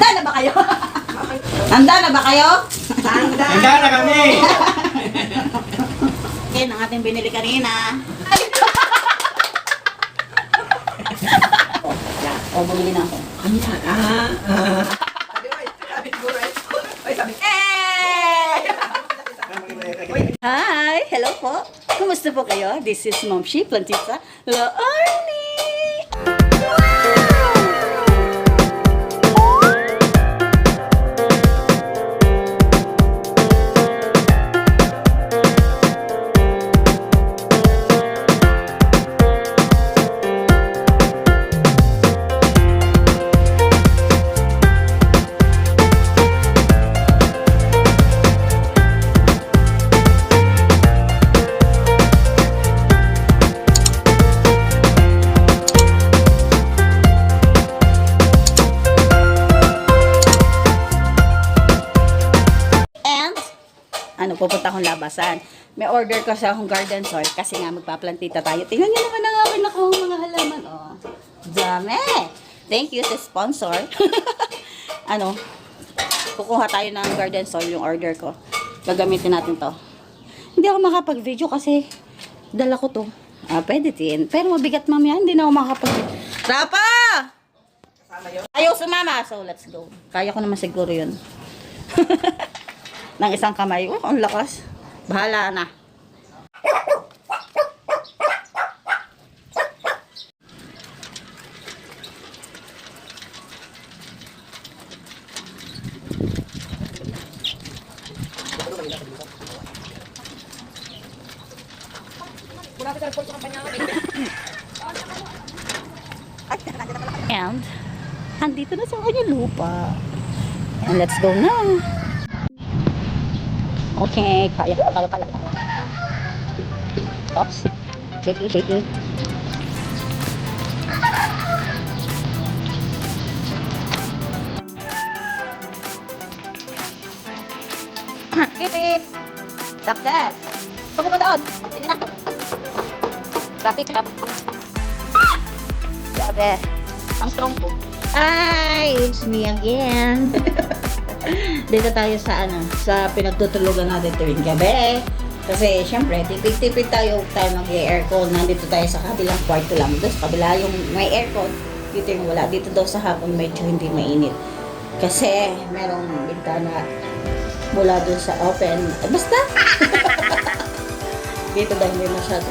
Handa na ba kayo? Handa na ba kayo? Handa na kami! Yan ang ating binili kanina. O, bumili na ako. Hi! Hello po! Kumusta po kayo? This is Mom Shi Plantita La Arnie! Pupunta akong labasan. May order ko sa akong garden soil kasi nga magpaplantita tayo. Tingnan niyo naman ang akin akong mga halaman. Oh, dami! Thank you sa sponsor. Kukuha tayo ng garden soil yung order ko. Gagamitin natin to. Hindi ako makapag-video kasi dala ko to. Pwede din. Pero mabigat mamaya. Hindi na ako makapag-video. Rapa! Ayaw sumama. So, let's go. Kaya ko naman siguro yun. Ng isang kamay. Oh, ang lakas. Bahala na. And, andito na sa kanyang lupa. And let's go na. Okay, kaya pala. Oops. Shake it. Kipit! Stop that! Huwag mo doon! Sige na! Traffic up! Sabi! Ang strong po! Hi! It's me again! Dito tayo sa pinagtutulugan natin tuwing gabi. Kasi syempre, tipid-tipid tayo mag-aircon. Nandito tayo sa kabilang kwarto lang. Doon sa kabila yung may aircon, dito yung wala. Dito daw sa hapon medyo hindi mainit. Kasi merong bintana mula doon sa open. Basta! Dito dahil hindi masyado.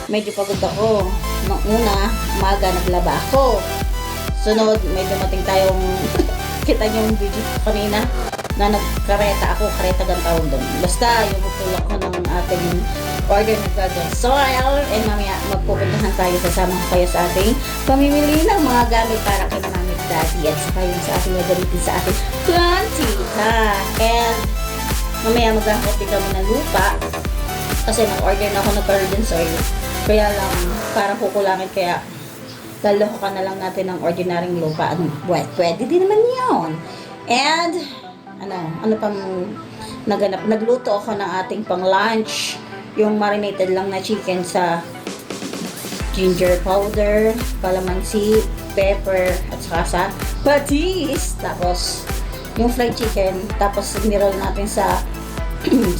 Medyo pagod ako. Nung una, umaga naglaba ako. Sunod, may dumating tayong kita niyo yung video kanina na nagkareta ako, kareta gang tawag doon. Basta yung magtulak ko ng ating order ng garden soil and mamaya magpupuntahan tayo, sasama kayo sa ating pamimili ng mga gamit para kay Mami Daddy at saka yung sa ating gagamitin sa ating plantita. And mamaya maghahati kami ng lupa kasi nag-order na ako ng garden soil, kaya lang parang kukulangin, kaya lalokokan na lang natin ng ordinaryong lupa. Pwede din naman yun. And, ano pang naganap? Nagluto ako ng ating pang lunch. Yung marinated lang na chicken sa ginger powder, calamansi, pepper, at saka sa patis. Tapos, yung fried chicken. Tapos, niroll natin sa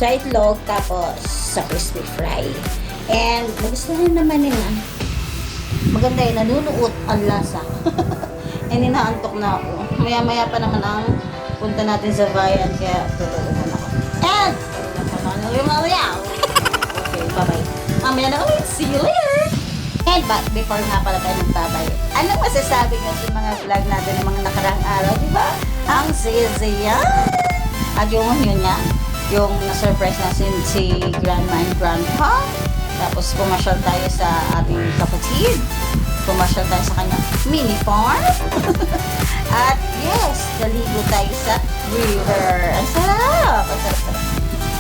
sa itlog. Tapos, sa crispy fry. And, magustuhan naman nila. Maganda yun, nanunuot ang lasa. Inaantok na ako. Maya-maya pa naman ang punta natin sa bayan, kaya tutulungan ako. And, okay, bye-bye. Mamaya na ulit. See you later! And, but before nga pala tayo magbabay, anong masasabi nyo sa mga vlog natin ng mga nakaraang araw, di ba? Ang saya-saya! At yung yun nga, yung na-surprise na si Grandma and Grandpa. Tapos pumasyal tayo sa ating kapatid. Pumasyal tayo sa kanyang mini farm. At yes, naligo tayo sa river. Ang sarap! Ang sarap.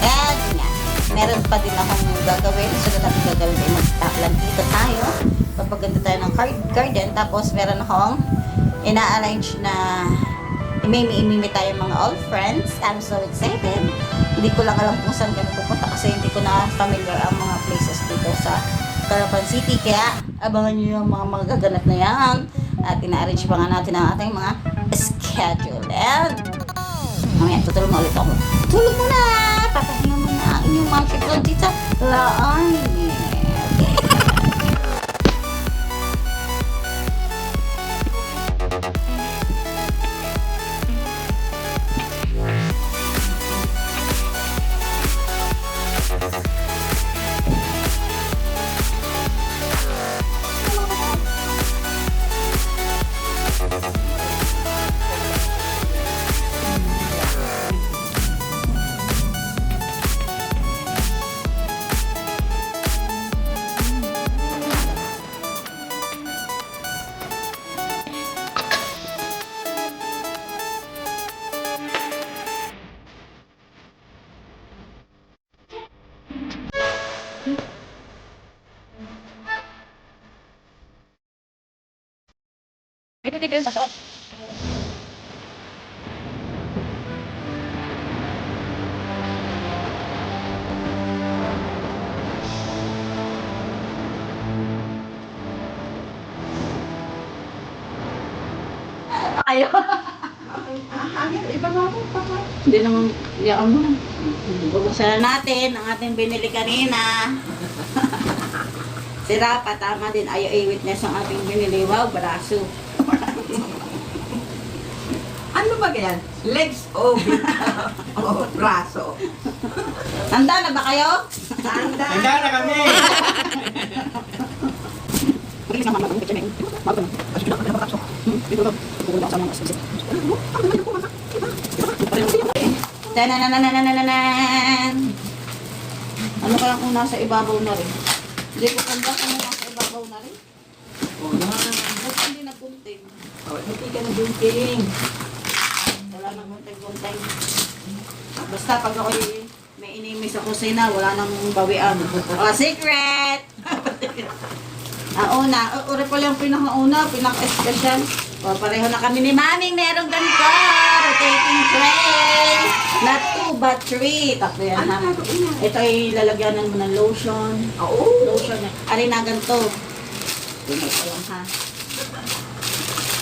And nga, meron pa din akong gagawin. So, natin gagawin ay magplantita tayo. Papaganda tayo ng garden. Tapos meron akong ina-arrange na imimi tayo mga old friends. I'm so excited. Hindi ko lang alam kung saan kami pupunta kasi hindi ko na familiar ang mga places dito sa Carapan City. Kaya abangan nyo yung mga magaganap na yan. At ina-arrange pa nga natin ang ating mga schedule. Tutulog na ulit ako. Tulog muna! Papahinga muna ang inyong mga chikol dito. Laan. Ito dito sa shop. Ayaw. Iba nga po, papa. Hindi naman, yakan mo. Bubuksan na natin ang ating binili kanina. Si Rafa, tama din. Ayaw i-witness ang ating binili. Wow, braso. Ano ba yan? Legs o o braso? Handa na ba kayo? Tanda. Handa na kami! Tanananananananan. Ano kaya kung nasa ibabaw na rin? Hindi ko kanda kung nasa ibabaw na rin. Ba't hindi nagpunting? Oh, hindi ka na bunting. Wala nang gunting-gunting. Basta pag ako'y may inimis sa kusina, wala nang bawian. Oh, secret! Ang una, uri pala yung pinakauna, pinaka-special. O, pareho na kami ni Maming merong ganito. Rotating tray. Not 2 but 3. Tatlo yan, ha? Ano gagawin yan? Ito ay lalagyanan mo ng lotion. Oo. Lotion yan. Ari na ganito. Tingnan ko lang, ha?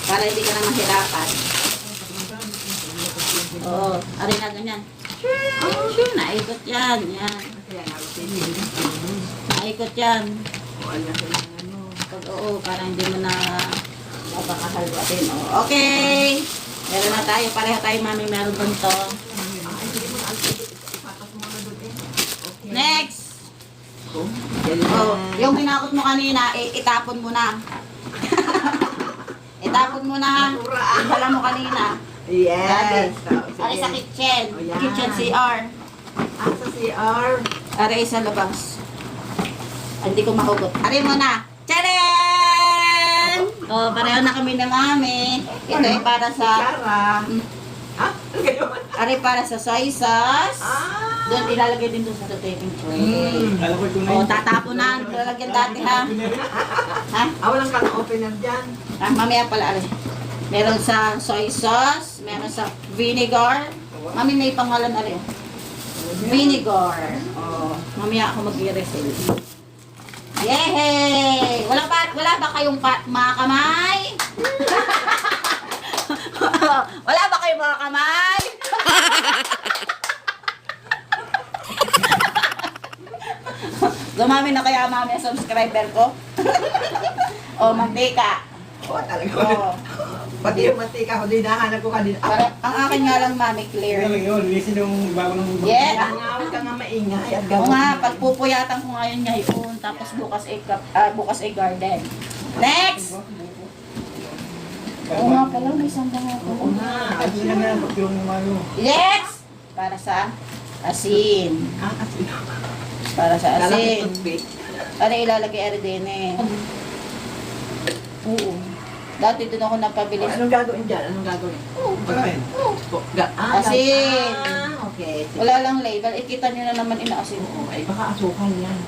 Para hindi ka na mahirapan. Oo, ari na ganyan. Sure, naikot yan. Yan. Kaya nga, rotating. Naikot yan. O, alam ko lang ano. Pag oo, para hindi mo na mapakahalwatin. Oh, okay. Meron na tayo. Pareho tayo, Mami. Meron ganito. Hindi mo na alphabet. Ipapas mo na doon eh. Okay. Next! Oh, Oh, yung hinakot mo kanina, itapon mo na. Itapon mo na. Yung dala mo kanina. Yes. Ari sa kitchen. Oh, yan. Kitchen CR. Sa CR. Ari sa labas. Hindi ko mahugot. Ari mo na. Tcharan! Oh, pareho na kami ng Mami. Ito ay para sa... Sarah. Ah, ano gayon? Ari para sa soy sauce. Ah. Doon ilalagay din doon sa rotating tray. Alam ko ito na O, tatapon na. Lalagyan dati, ha? Ha? Walang kang opener dyan. Ah, mamaya pala, ari. Meron sa soy sauce. Meron sa vinegar. Mami, may pangalan, ari. Vinegar. O, mamaya ako mag-i-refill. Yay! Wala ba kayong mga kamay? Wala ba kayong mga kamay? Dumami na kaya Mami ang subscriber ko? O, mantika. Oo, talaga. O, Pati yung mantika ko, dinahanap ko kanina. para, ang akin nga lang Mami, Kaya clear. lang yun, listen yung bago ng... Yeah. Kaya nga, huwag ka nga maingay. At Oo nga, pagpupuyatan ko ngayon ngayon, tapos bukas ay garden. Next! Oo nga pala, may sandang ako. Oo nga. Kasi na nga, pag yung ano... Next! Para sa asin. Ah, kasi Para sa lalaki asin. toothpick. Para ilalagay erdene. Oo. Dati doon ako napabili. Anong gagawin dyan? Anong gagawin? Pagkain. Asin. Okay. Wala lang label. Ikita nyo na naman inaasin. Oo, ay baka asukal yan.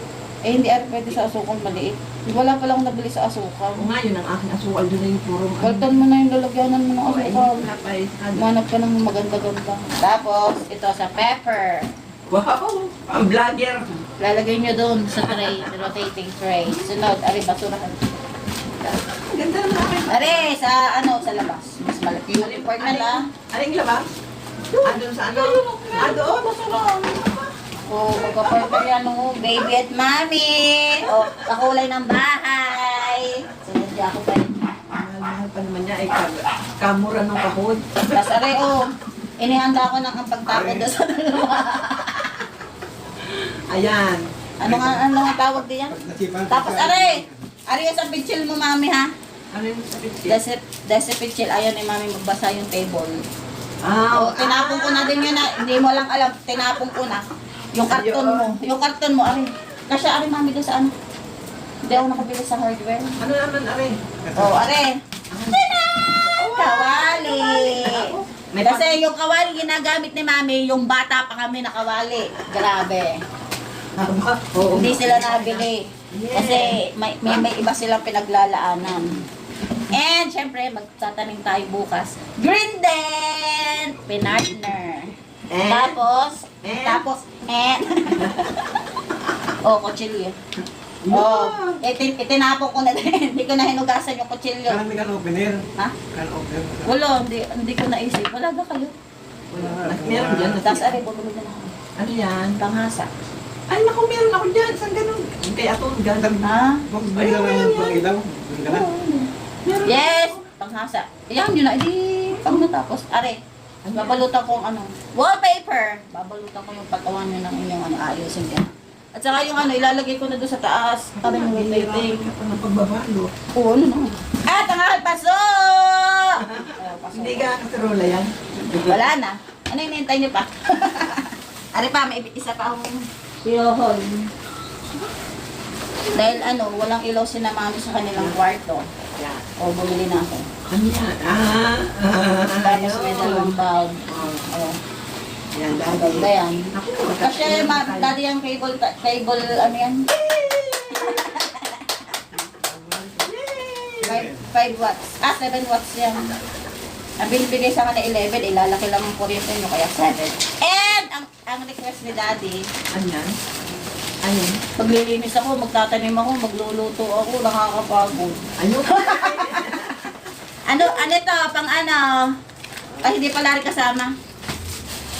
Eh, hindi ari pwede sa asukal maliit. Wala pa lang nabili sa asukal. Oo nga, yun ang aking asukal. Doon na yung purong Baltan mo na yung lalagyanan mo ng Okay, asukal. wala pa eh. Manap ka ng maganda-ganda. Tapos, ito sa pepper. Wow! Ang vlogger! Lalagay nyo doon sa tray, sa rotating tray. Sunod, ari basurahan. Ang ganda ng aking. Ari, sa labas. Mas malaki yung important na. Aling labas? Doon sa ano? Doon. Oh, magka-partner yan, oh. Baby at mommy. Oh, kakulay ng bahay. Sunod niya ako pa rin. Mahal pa naman niya. Ay, kamura ng kahod. Tapos, are, oh. Inihanda ko ng ang pagtapon doon sa dalawa. Ayan. Ano nga tawag diyan? Tapos, are yung sa pitchil mo, mami, ha? Ano yung sa picture? Desi pitchil, ayaw ni mami magbasa yung table. Ah, Oh, tinapon ko na din yun na, hindi mo lang alam, tinapon ko na. Yung karton mo, are. Kasi, are, mami, doon sa ano? Hindi ako nakabili sa hardware. ano naman, are? Oh, are. Kawali. May Kasi yung kawali ginagamit ni mami, yung bata pa kami nakawali. Grabe. Oo. Hindi sila nabili. Kasi may iba silang pinaglalaanan. And syempre, magtatanim tayo bukas. Green Den! Pinartner. And? Tapos, oh, kutsilyo. Oh, itinapon ko na din. Hindi ko na hinugasan yung kutsilyo. Kami kan opener. Ha? Kan opener. Wala, hindi ko naisip. Wala ba kayo? Meron dyan. Tapos, aray, bumili na ako. Ano yan? Panghasa. Ay, naku, meron ako dyan. Saan ganun? Kaya ako, ganun. Ha? Huwag bigla lang pang ilaw. Doon ka na. Meron. Yes! Panghasa. Iyan yun na. Hindi, pag natapos. Aray, babalutan ko ang ano. Wallpaper! Babalutan ko yung patawan nyo ng inyong ano, ayusin yan. At saka yung ano, ilalagay ko na doon sa taas. Aray, yung wallpaper. Ka pa ng pagbabalo. Oo, ano naman. At ang paso! Hindi ka kasarola yan. Wala na. Ano yung hinihintay niyo pa? Aray pa, may isa pa akong piyohol. Dahil ano, walang ilaw si na mami sa kanilang kwarto. Yan. O, bumili na ako. Ano yan? Tapos may dalawang bag. Oh, Yan, ang dahil. ganda yan. Ako, Kasi dati yung cable, ano yan? 5 watts. 7 watts yan. Ang binibigay sa kanila 11, ilalaki lang ang kuryente nyo, kaya 7. And, ang request ni Daddy, Ano yan? Ayun. paglilinis ako, magtatanim ako, magluluto ako, nakakapagod. Ayun. Ano to, pang ano? Ay, hindi pala rin kasama.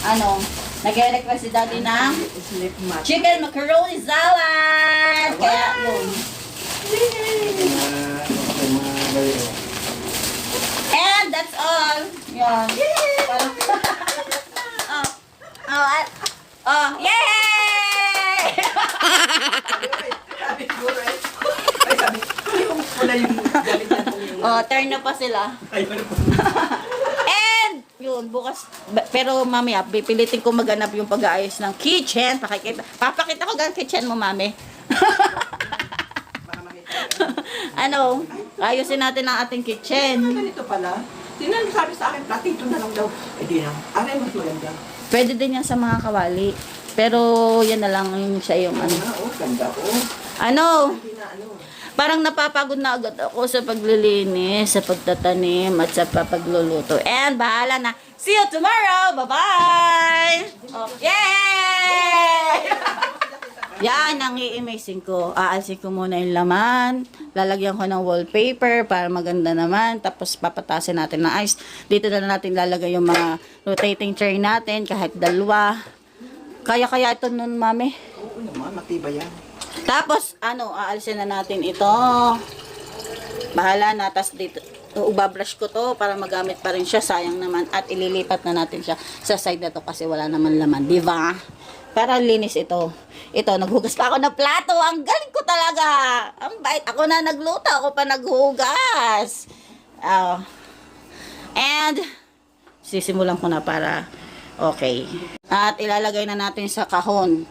Ano, nag-request si Daddy ng Sleep mat. chicken macaroni salad! Kaya yun. And that's all. Yan. Parang, yay! Sabi ko, right? Ay, sabi ko, yung pula yung galit na po yung... Turn na pa sila. Ay, ano po? And, yun, bukas. Pero mamaya, pipilitin ko maghanap yung pag-aayos ng kitchen. Papakita ko gan kitchen mo, mami. Ano, ayusin natin ang ating kitchen. Ganito pala. Sino sabi sa akin, platito na lang daw. Eh, di na. Aray, mas maganda. Pwede din yan sa mga kawali. Pero, yan na lang yung sa yung ano. Ganda, oh. Ano, Hindi na, ano. parang napapagod na agad ako sa paglilinis, sa pagtatanim, at sa pagluluto. And, bahala na. See you tomorrow! Bye-bye! Oh, yay! Yan ang i-amazing ko. Aalsin ko muna yung laman. Lalagyan ko ng wallpaper para maganda naman. Tapos papatasin natin ng ice. Dito na natin lalagay yung mga rotating tray natin. Kahit dalawa. Kaya ito nun, mami. Oo naman, matibay yan. Tapos, aalisin na natin ito. Bahala na. Tapos dito, ubabrush ko to para magamit pa rin siya. Sayang naman. At ililipat na natin siya sa side na to kasi wala naman laman. Diba? Para linis ito. Ito, naghugas pa ako ng plato. Ang galing ko talaga. Ang bait. Ako na nagluto. Ako pa naghugas. And, sisimulan ko na para okay. At ilalagay na natin sa kahon.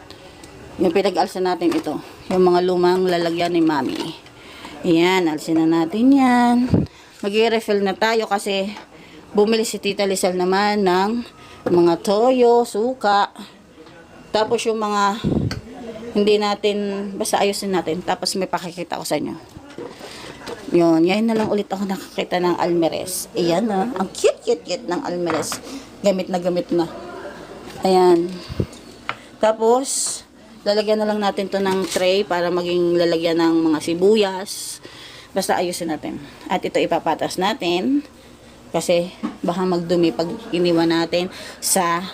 Yung pinag-alsan natin ito. Yung mga lumang lalagyan ni Mami. Ayan, alsin na natin yan. Mag-refill na tayo kasi bumili si Tita Lisel naman ng mga toyo, suka. Tapos yung mga hindi natin, basta ayusin natin. Tapos may pakikita ko sa inyo. Yun, ngayon na lang ulit ako nakakita ng almeres. Ayan na, ang cute ng almeres. Gamit na. Ayan. Tapos, lalagyan na lang natin to ng tray para maging lalagyan ng mga sibuyas. Basta ayusin natin. At ito ipapatas natin. Kasi Baka magdumi pag iniwan natin sa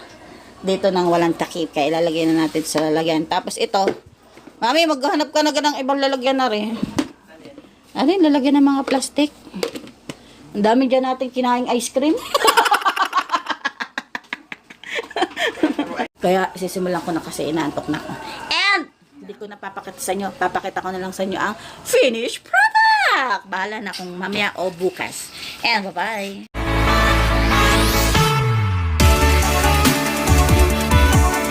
dito nang walang takip. Kaya ilalagay na natin sa lalagyan. Tapos ito, mami, maghanap ka na ng ibang lalagyan na rin. Ano yung lalagyan ng mga plastic? Ang dami dyan natin kinaing ice cream. Kaya sisimulan ko na kasi inaantok na ako. And hindi ko na papakita sa inyo. Papakita ko na lang sa inyo ang finished product. Bahala na kung mamaya o bukas. And bye-bye.